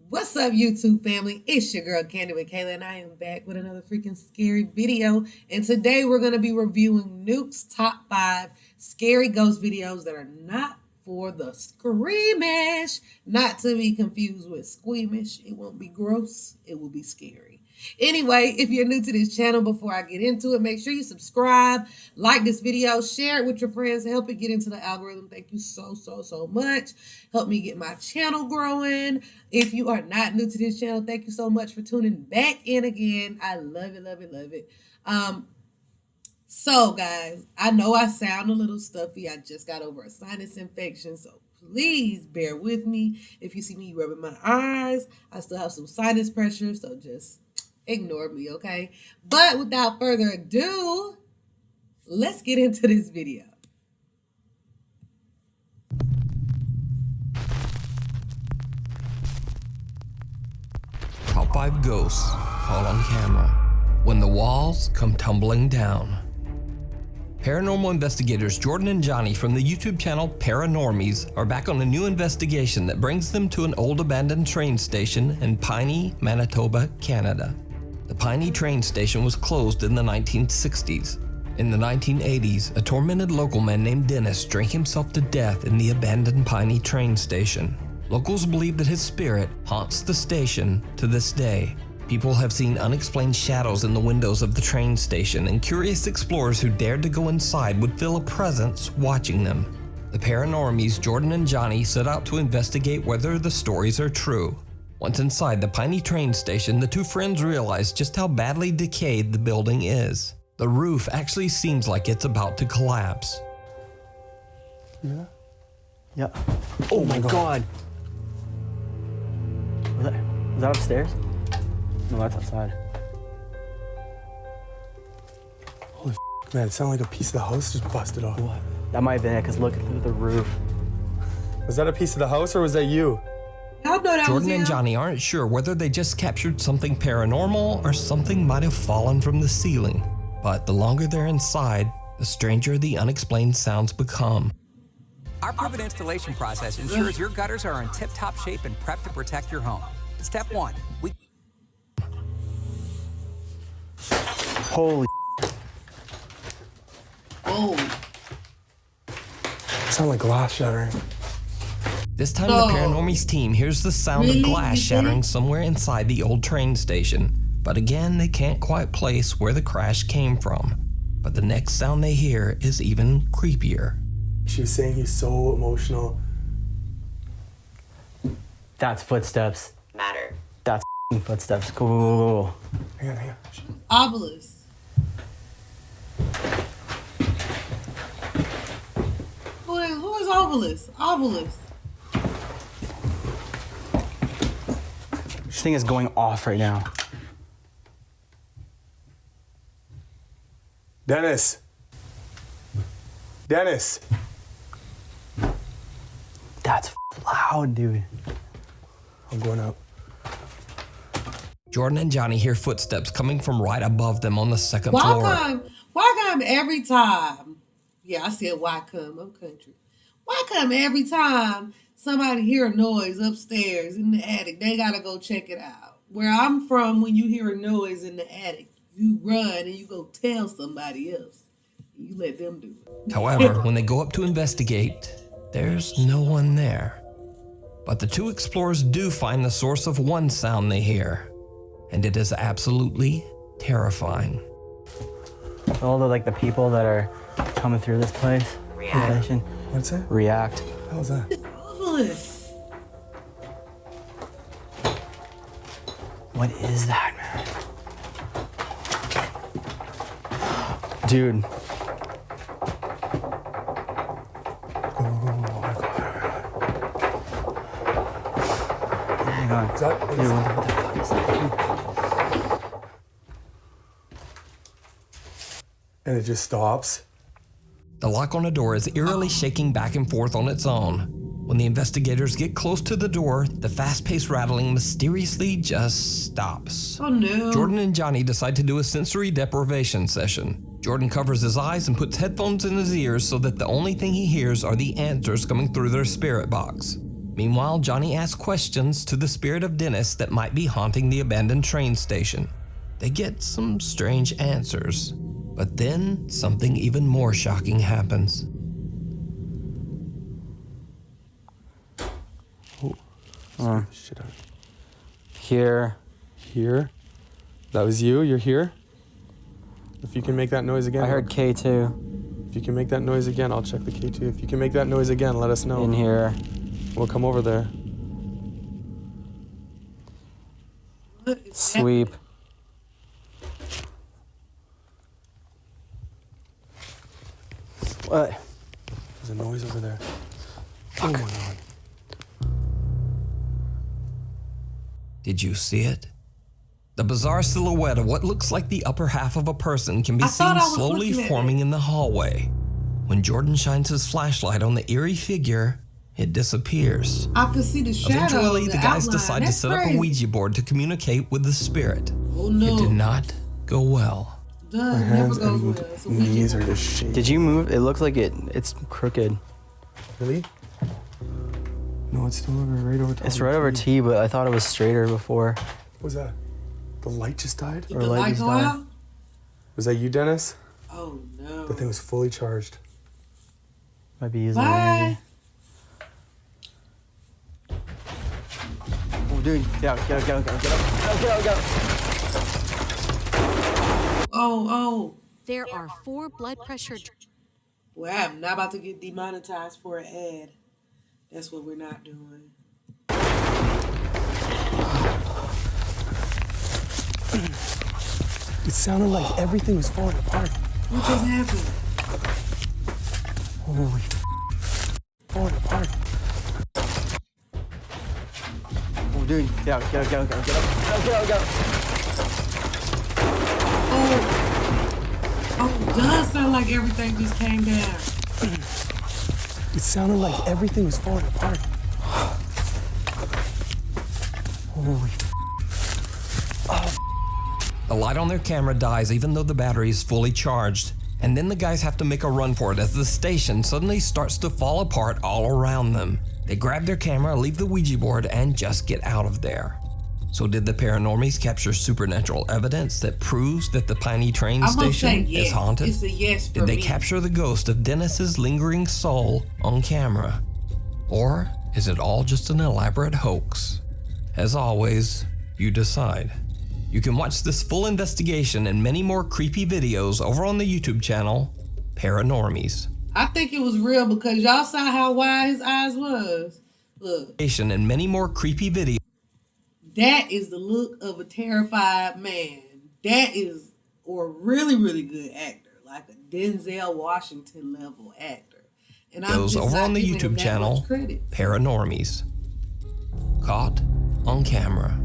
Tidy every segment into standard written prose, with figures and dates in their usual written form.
What's up, YouTube family? It's your girl KandidwithKayla, and I am back with another freaking scary video. And today we're going to be reviewing Nuke's top 5 scary ghost videos that are not for the SCREAMish. Not to be confused with SCREAMish. It won't be gross, it will be scary. Anyway, if you're new to this channel, before I get into it, make sure you subscribe, like this video, share it with your friends, help it get into the algorithm. Thank you so much. Help me get my channel growing. If you are not new to this channel, thank you so much for tuning back in again. I love it. So guys, I know I sound a little stuffy. I just got over a sinus infection, so please bear with me. If you see me rubbing my eyes, I still have some sinus pressure, so just ignore me, okay? But without further ado, let's get into this video. Top 5 ghosts caught on camera when the walls come tumbling down. Paranormal investigators Jordan and Johnny from the YouTube channel Paranormies are back on a new investigation that brings them to an old abandoned train station in Piney, Manitoba, Canada. The Piney train station was closed in the 1960s. In the 1980s, a tormented local man named Dennis drank himself to death in the abandoned Piney train station. Locals believe that his spirit haunts the station to this day. People have seen unexplained shadows in the windows of the train station, and curious explorers who dared to go inside would feel a presence watching them. The Paranormies Jordan and Johnny set out to investigate whether the stories are true. Once inside the Piney train station, the two friends realize just how badly decayed the building is. The roof actually seems like it's about to collapse. Yeah. Oh my god. Was that upstairs? No, that's outside. Holy man, it sounded like a piece of the house just busted off. What? That might have been it, because look through the roof. Was that a piece of the house or was that you? Jordan and Johnny aren't sure whether they just captured something paranormal or something might have fallen from the ceiling. But the longer they're inside, the stranger the unexplained sounds become. Our proven installation process ensures your gutters are in tip-top shape and prepped to protect your home. Step 1, Holy. Oh. Sound like glass shattering. This time the Paranormies team hears the sound of glass shattering somewhere inside the old train station. But again, they can't quite place where the crash came from. But the next sound they hear is even creepier. She was saying he's so emotional. That's footsteps. Matter. That's footsteps. Cool. Hang on. Obelisk. Who is Obelisk? Obelisk. This thing is going off right now. Dennis. That's loud, dude. I'm going up. Jordan and Johnny hear footsteps coming from right above them on the second floor. Why come every time? Yeah, I said why come, I'm country. Why come every time somebody hear a noise upstairs in the attic, they gotta go check it out? Where I'm from, when you hear a noise in the attic, you run and you go tell somebody else. You let them do it. However, when they go up to investigate, there's no one there. But the two explorers do find the source of one sound they hear, and it is absolutely terrifying. All the people that are coming through this place. React. What's that? React. How's that? Obelisk. What is that, man? Dude. Hang on. Dude, what the fuck is that? And it just stops. The lock on the door is eerily shaking back and forth on its own. When the investigators get close to the door, the fast-paced rattling mysteriously just stops. Oh no. Jordan and Johnny decide to do a sensory deprivation session. Jordan covers his eyes and puts headphones in his ears so that the only thing he hears are the answers coming through their spirit box. Meanwhile, Johnny asks questions to the spirit of Dennis that might be haunting the abandoned train station. They get some strange answers, but then something even more shocking happens. Shit out. Here. Here? That was you? You're here? If you can make that noise again. I heard K2. If you can make that noise again, I'll check the K2. If you can make that noise again, let us know. In here. We'll come over there. Sweep. What? There's a noise over there. Oh my God. Did you see it? The bizarre silhouette of what looks like the upper half of a person can be seen slowly forming in the hallway. When Jordan shines his flashlight on the eerie figure, it disappears. I could see the shadow. Eventually, the guys decide to set up a Ouija board to communicate with the spirit. Oh no. It did not go well. My hands and knees are just shaking. Did you move? It looks like it's crooked. Really? No, it's still right over top. It's right over T, but I thought it was straighter before. What was that? The light just died? Did the light go out? Was that you, Dennis? Oh no. The thing was fully charged. Might be using Bye. Oh, dude, get up. Oh. There are 4 blood pressure. Well, I'm not about to get demonetized for an ad. That's what we're not doing. It sounded like everything was falling apart. What just happened? Holy falling apart. Oh, dude, get up. Oh, it does sound like everything just came down. It sounded like everything was falling apart. Holy. The light on their camera dies even though the battery is fully charged. And then the guys have to make a run for it as the station suddenly starts to fall apart all around them. They grab their camera, leave the Ouija board, and just get out of there. So did the paranormies capture supernatural evidence that proves that the Piney train station is haunted? It's a yes for Did they me. capture the ghost of Dennis's lingering soul on camera? Or is it all just an elaborate hoax? As always, you decide. You can watch this full investigation and many more creepy videos over on the YouTube channel, Paranormies. I think it was real because y'all saw how wide his eyes was. Look. And many more creepy videos. That is the look of a terrified man. That is a really, really good actor. Like a Denzel Washington level actor. And I'm just over on the giving him YouTube that channel, much credit. Paranormies. Caught on camera.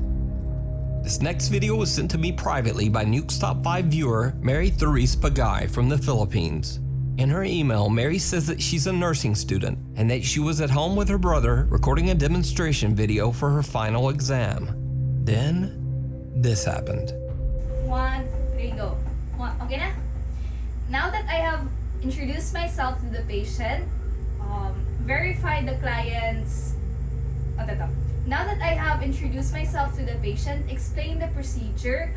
This next video was sent to me privately by Nukes Top 5 viewer Mary Therese Pagay from the Philippines. In her email, Mary says that she's a nursing student and that she was at home with her brother recording a demonstration video for her final exam. Then, this happened. 1, 3, go. Okay na? Now that I have introduced myself to the patient, verified the client's... Now that I have introduced myself to the patient, explained the procedure,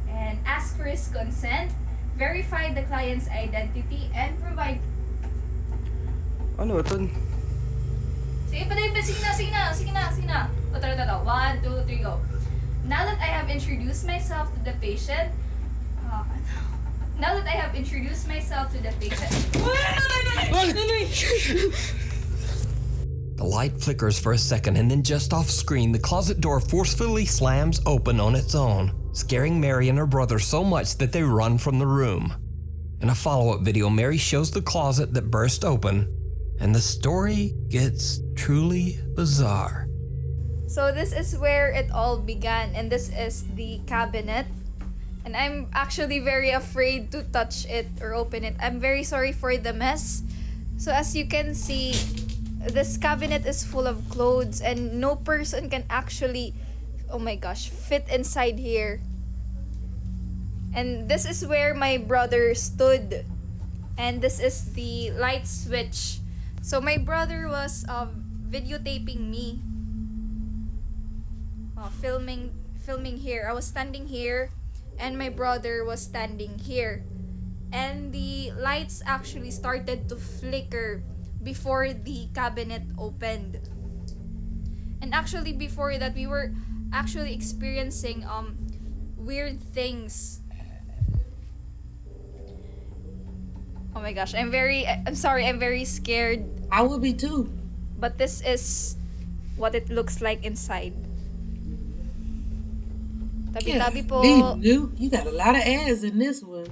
and asked for his consent, verified the client's identity, and provide... Ano ito? Sige pa. Sige na. 1, 2, 3, go. Now that I have introduced myself to the patient, The light flickers for a second and then just off screen, the closet door forcefully slams open on its own, scaring Mary and her brother so much that they run from the room. In a follow-up video, Mary shows the closet that burst open, and the story gets truly bizarre. So this is where it all began, and this is the cabinet. And I'm actually very afraid to touch it or open it. I'm very sorry for the mess. So as you can see, this cabinet is full of clothes and no person can actually, oh my gosh, fit inside here. And this is where my brother stood. And this is the light switch. So my brother was videotaping me filming here. I was standing here and my brother was standing here. And the lights actually started to flicker before the cabinet opened. And actually before that we were actually experiencing weird things. Oh my gosh, I'm sorry, I'm very scared. I would be too. But this is what it looks like inside. Tabi-tabi po. Nuke, you got a lot of ass in this one.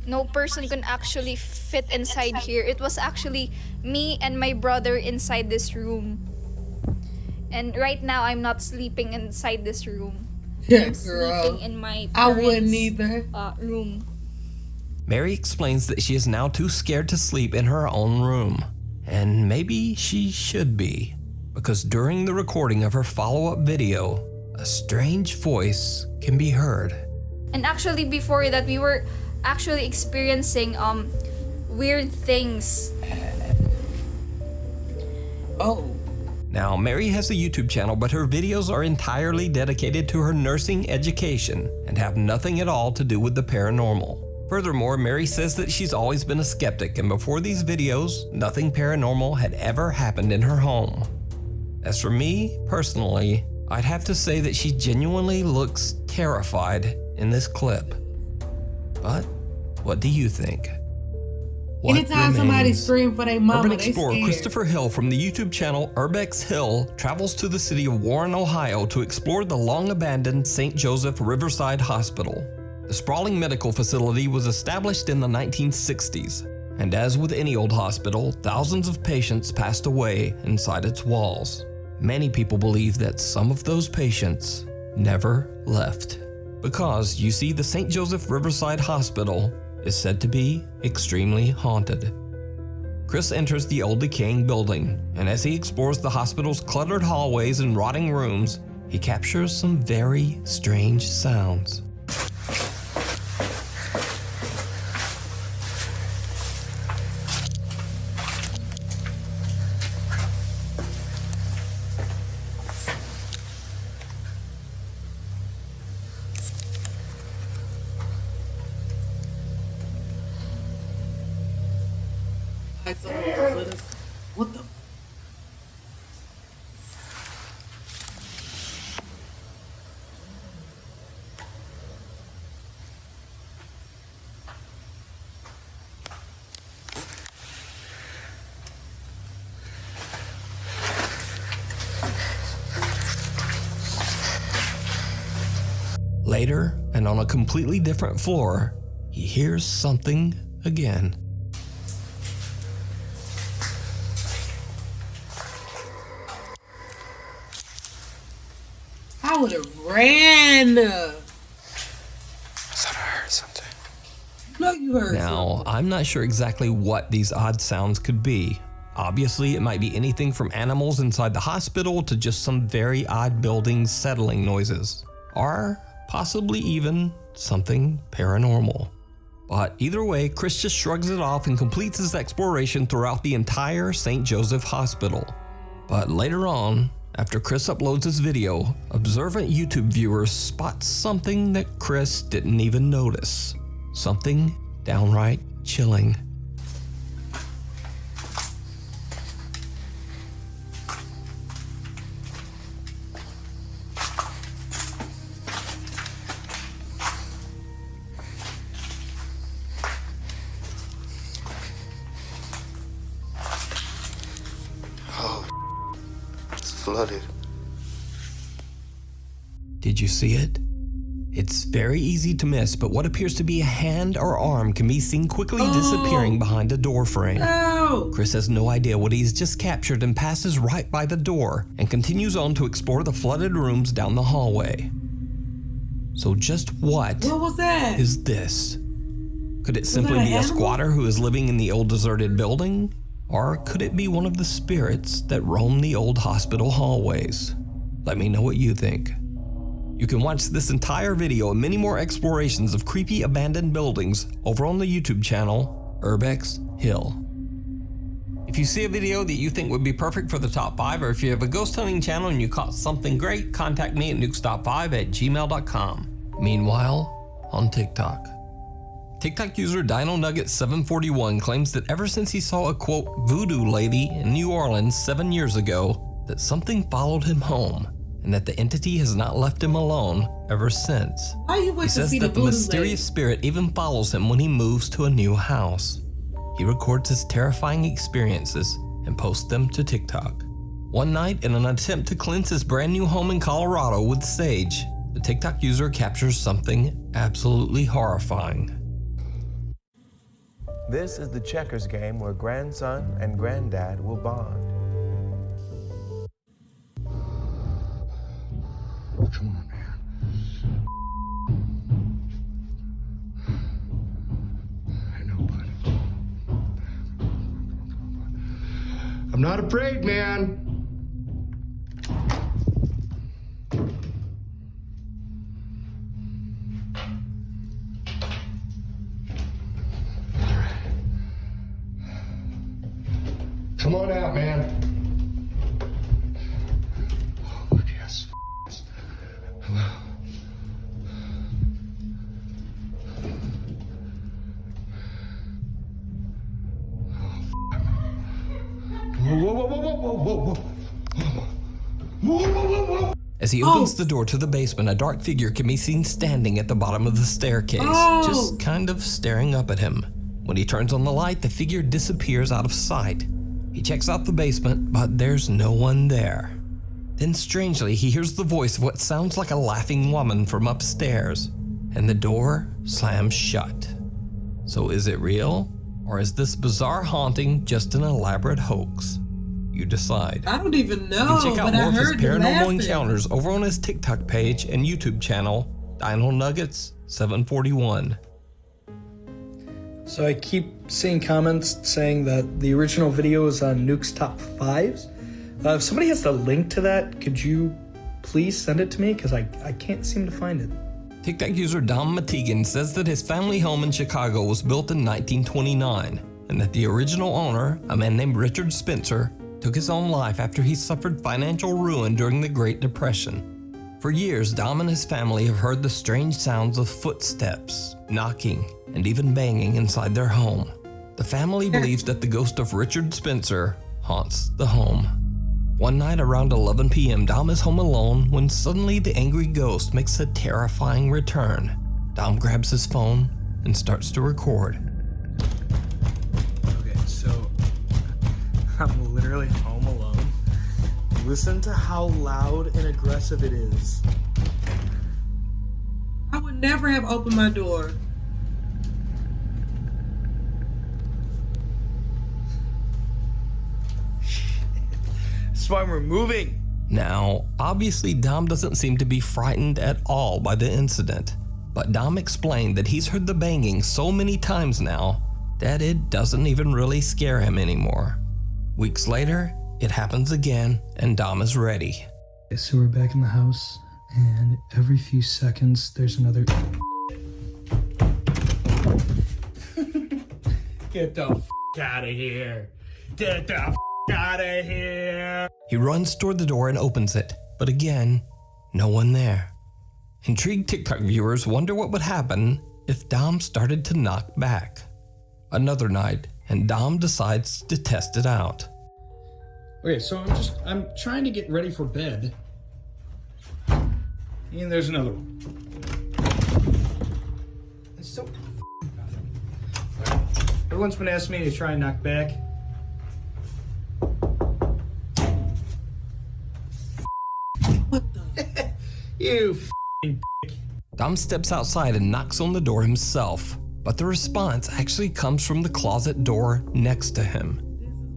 No person can actually fit inside here. It was actually me and my brother inside this room. And right now, I'm not sleeping inside this room. Yeah, I'm girl. sleeping in my I wouldn't parents' either. room. Mary explains that she is now too scared to sleep in her own room. And maybe she should be, because during the recording of her follow-up video, a strange voice can be heard. And actually before that, we were actually experiencing weird things. Oh. Now, Mary has a YouTube channel, but her videos are entirely dedicated to her nursing education and have nothing at all to do with the paranormal. Furthermore, Mary says that she's always been a skeptic, and before these videos, nothing paranormal had ever happened in her home. As for me, personally, I'd have to say that she genuinely looks terrified in this clip. But what do you think? What Anytime somebody remains? scream for their mama, Urban they explorer scared. Christopher Hill from the YouTube channel Urbex Hill travels to the city of Warren, Ohio to explore the long-abandoned St. Joseph Riverside Hospital. The sprawling medical facility was established in the 1960s, and as with any old hospital, thousands of patients passed away inside its walls. Many people believe that some of those patients never left. Because, you see, the St. Joseph Riverside Hospital is said to be extremely haunted. Chris enters the old decaying building, and as he explores the hospital's cluttered hallways and rotting rooms, he captures some very strange sounds. What the? Later, and on a completely different floor, he hears something again. I would have ran. I thought I heard something. No, you heard Now, something. I'm not sure exactly what these odd sounds could be. Obviously, it might be anything from animals inside the hospital to just some very odd building settling noises. Or possibly even something paranormal. But either way, Chris just shrugs it off and completes his exploration throughout the entire St. Joseph Hospital. But later on, after Chris uploads his video, observant YouTube viewers spot something that Chris didn't even notice. Something downright chilling. It's flooded. Did you see it? It's very easy to miss, but what appears to be a hand or arm can be seen quickly disappearing behind a door frame. No. Chris has no idea what he's just captured and passes right by the door and continues on to explore the flooded rooms down the hallway. So just what What that? is this? Could it simply that an be a animal? squatter who is living in the old deserted building? Or could it be one of the spirits that roam the old hospital hallways? Let me know what you think. You can watch this entire video and many more explorations of creepy abandoned buildings over on the YouTube channel Urbex Hill. If you see a video that you think would be perfect for the top 5, or if you have a ghost hunting channel and you caught something great, contact me at nukestop5@gmail.com. Meanwhile, on TikTok. TikTok user DinoNugget741 claims that ever since he saw a quote Voodoo Lady in New Orleans 7 years ago, that something followed him home, and that the entity has not left him alone ever since. Why you went He to says see that the Voodoo mysterious Lady? spirit even follows him when he moves to a new house. He records his terrifying experiences and posts them to TikTok. One night, in an attempt to cleanse his brand new home in Colorado with sage, the TikTok user captures something absolutely horrifying. This is the checkers game where grandson and granddad will bond. Come on, man. I know, bud. I'm not afraid, man. Come on out, man. Oh, look, yes. Hello. Whoa, whoa, whoa, whoa, whoa, whoa, whoa. As he opens the door to the basement, a dark figure can be seen standing at the bottom of the staircase, just kind of staring up at him. When he turns on the light, the figure disappears out of sight. He checks out the basement, but there's no one there. Then strangely, he hears the voice of what sounds like a laughing woman from upstairs, and the door slams shut. So is it real? Or is this bizarre haunting just an elaborate hoax? You decide. I don't even know. You can check out but more I of his heard the paranormal laughing. encounters over on his TikTok page and YouTube channel, DinoNuggets741. So I keep seeing comments saying that the original video is on Nuke's top 5s. If somebody has the link to that, could you please send it to me? Because I can't seem to find it. TikTok user Dom Matigan says that his family home in Chicago was built in 1929, and that the original owner, a man named Richard Spencer, took his own life after he suffered financial ruin during the Great Depression. For years, Dom and his family have heard the strange sounds of footsteps, knocking, and even banging inside their home. The family believes that the ghost of Richard Spencer haunts the home. One night around 11 p.m., Dom is home alone when suddenly the angry ghost makes a terrifying return. Dom grabs his phone and starts to record. Okay, so I'm literally home alone. Listen to how loud and aggressive it is. I would never have opened my door. That's why we're moving. Now, obviously Dom doesn't seem to be frightened at all by the incident, but Dom explained that he's heard the banging so many times now that it doesn't even really scare him anymore. Weeks later, it happens again, and Dom is ready. Okay, so we're back in the house, and every few seconds there's another. Get the out of here. Get the out of here. He runs toward the door and opens it, but again, no one there. Intrigued TikTok viewers wonder what would happen if Dom started to knock back. Another night, and Dom decides to test it out. Okay, so I'm trying to get ready for bed. And there's another one. It's still nothing. Right. Everyone's been asking me to try and knock back. What the? You Dom steps outside and knocks on the door himself, but the response actually comes from the closet door next to him.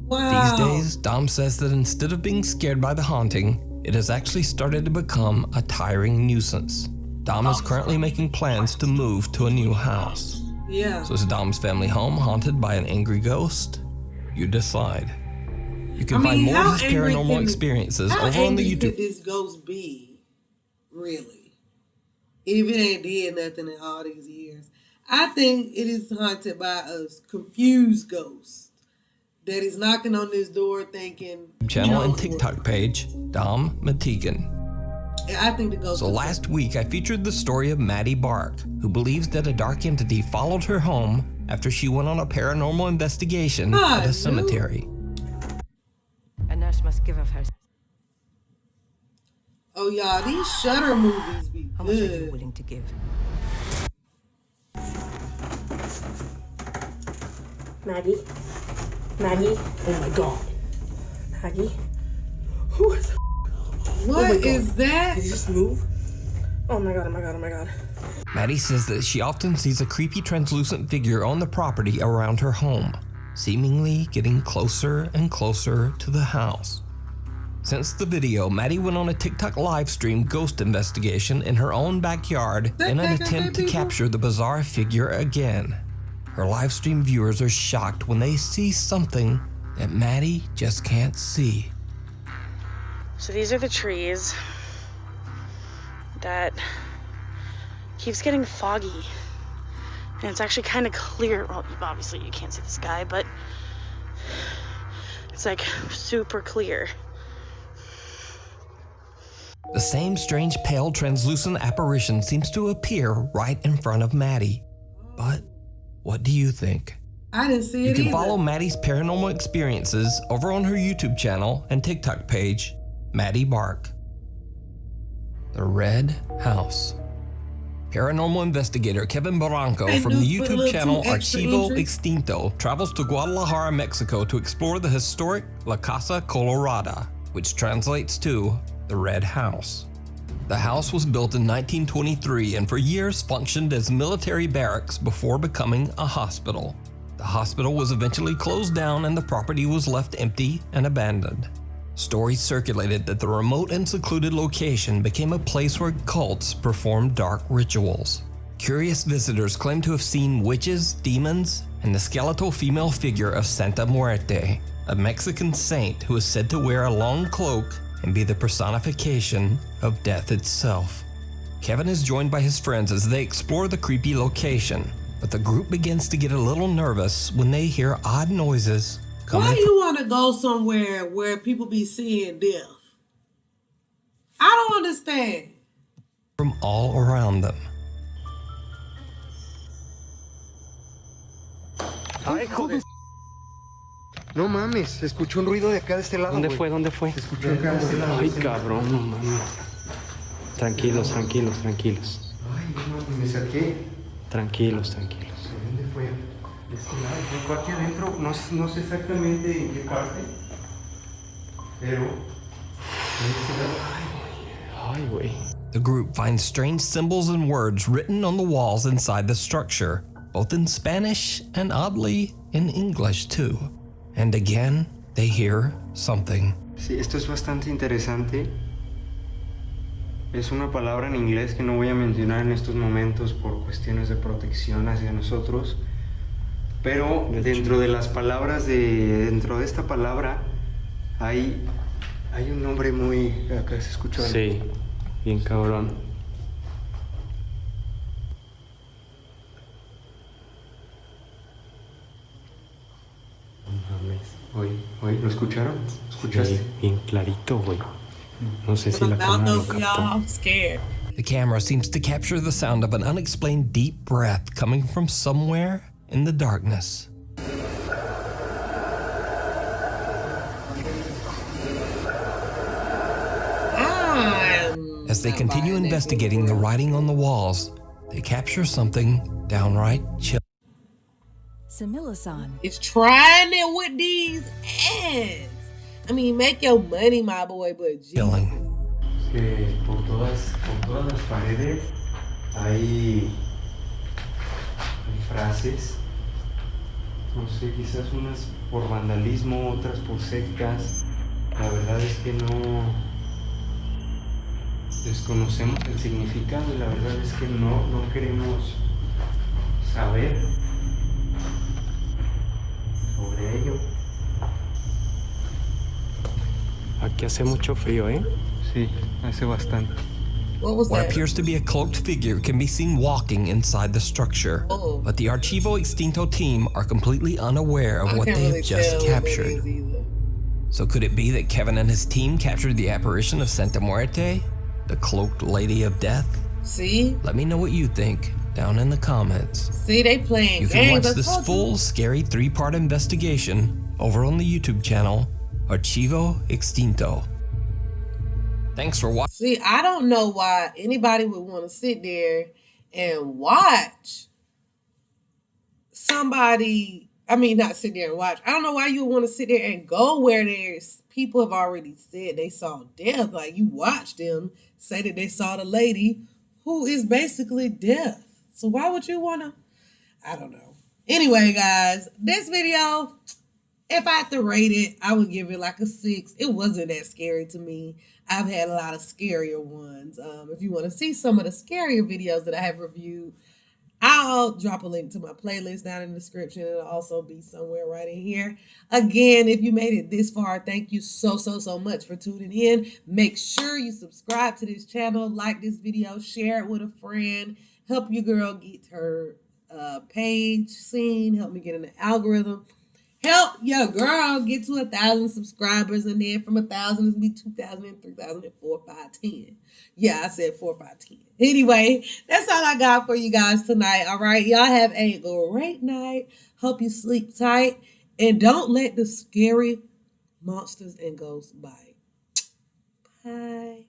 Wow. These days, Dom says that instead of being scared by the haunting, it has actually started to become a tiring nuisance. Dom is currently making plans to move to a new house. Yeah. So is Dom's family home haunted by an angry ghost? You decide. You can find more of his paranormal experiences over on the YouTube. How angry could this ghost be? Really? If it ain't did nothing in all these years. I think it is haunted by a confused ghost. Daddy's knocking on this door thinking... channel and TikTok page, Dom Matigan. I think the ghost... So last week, I featured the story of Maddie Bark, who believes that a dark entity followed her home after she went on a paranormal investigation at a cemetery. A nurse must give of her. Oh, y'all, these Shudder movies be How much are you good. willing to give? Maggie? Maggie? Oh my god. Maggie? Who is the What is that? Did you just move? Oh my god, oh my god, oh my god. Maddie says that she often sees a creepy translucent figure on the property around her home, seemingly getting closer and closer to the house. Since the video, Maddie went on a TikTok live stream ghost investigation in her own backyard in an attempt to capture the bizarre figure again. Her live stream viewers are shocked when they see something that Maddie just can't see. So these are the trees that keeps getting foggy. And it's actually kind of clear. Well, obviously you can't see the sky, but it's like super clear. The same strange pale translucent apparition seems to appear right in front of Maddie. But what do you think? I didn't see it You can either. follow Maddie's paranormal experiences over on her YouTube channel and TikTok page, Maddie Bark. The Red House. Paranormal investigator Kevin Barranco from the YouTube channel Archivo Extinto travels to Guadalajara, Mexico to explore the historic La Casa Colorada, which translates to the Red House. The house was built in 1923 and for years functioned as military barracks before becoming a hospital. The hospital was eventually closed down and the property was left empty and abandoned. Stories circulated that the remote and secluded location became a place where cults performed dark rituals. Curious visitors claim to have seen witches, demons, and the skeletal female figure of Santa Muerte, a Mexican saint who is said to wear a long cloak and be the personification of death itself. Kevin is joined by his friends as they explore the creepy location, but the group begins to get a little nervous when they hear odd noises coming Why you want to go somewhere where people be seeing death? I don't understand. from all around them. Ay, joder. No mames, escuché un ruido de acá de este lado. ¿Dónde güey. fue? ¿Dónde fue? Escuché acá de este lado. Ay, cabrón, no mames. Tranquilos, tranquilos, tranquilos. Ay, no mames, me saqué. Tranquilos, tranquilos. ¿Dónde fue? De este lado. Fue aquí adentro, no sé exactamente en qué parte, pero... Ay, güey. The group finds strange symbols and words written on the walls inside the structure, both in Spanish and oddly in English too. And again, they hear something. Sí, esto es bastante interesante. Es una palabra en inglés que no voy a mencionar en estos momentos por cuestiones de protección hacia nosotros. Pero dentro de las palabras dentro de esta palabra hay un nombre muy... Acá se escuchó. Sí, bien cabrón. Oye, ¿lo escucharon? ¿Escuchaste? Sí, bien clarito, güey. No sé si la cámara lo captó. I'm scared. The camera seems to capture the sound of an unexplained deep breath coming from somewhere in the darkness. As they continue investigating the writing on the walls, they capture something downright chilling. Samila-san. It's trying it with these ads. I mean, make your money, my boy, but Chilling. Que por todas las paredes hay frases. No sé, quizás unas por vandalismo, otras por sectas. La verdad es que no desconocemos el significado y la verdad es que no queremos saber sobre ello. Aquí hace mucho frío, ¿eh? Sí, hace bastante. What was What that? appears to be a cloaked figure can be seen walking inside the structure, but the Archivo Extinto team are completely unaware of what they have just captured. So could it be that Kevin and his team captured the apparition of Santa Muerte, the cloaked lady of death? See? Let me know what you think down in the comments. See, they playing You games. can watch this full scary 3-part investigation over on the YouTube channel Archivo Extinto. Thanks for watching. See, I don't know why anybody would want to sit there and watch somebody. I mean, not sit there and watch. I don't know why you would want to sit there and go where there's people have already said they saw death. Like, you watch them say that they saw the lady who is basically death. So why would you want to? I don't know. Anyway, guys, this video, if I had to rate it, I would give it like a 6. It wasn't that scary to me. I've had a lot of scarier ones. If you want to see some of the scarier videos that I have reviewed, I'll drop a link to my playlist down in the description. It'll also be somewhere right in here. Again, if you made it this far, thank you so much for tuning in. Make sure you subscribe to this channel, like this video, share it with a friend, help your girl get her page seen, help me get in the algorithm. Help your girl get to 1,000 subscribers, and then from 1,000 it's be 2,000 and 3,000 and 4, 5, 10. Yeah, I said 4, 5, 10. Anyway, that's all I got for you guys tonight. All right, y'all have a great night. Hope you sleep tight, and don't let the scary monsters and ghosts bite. Bye.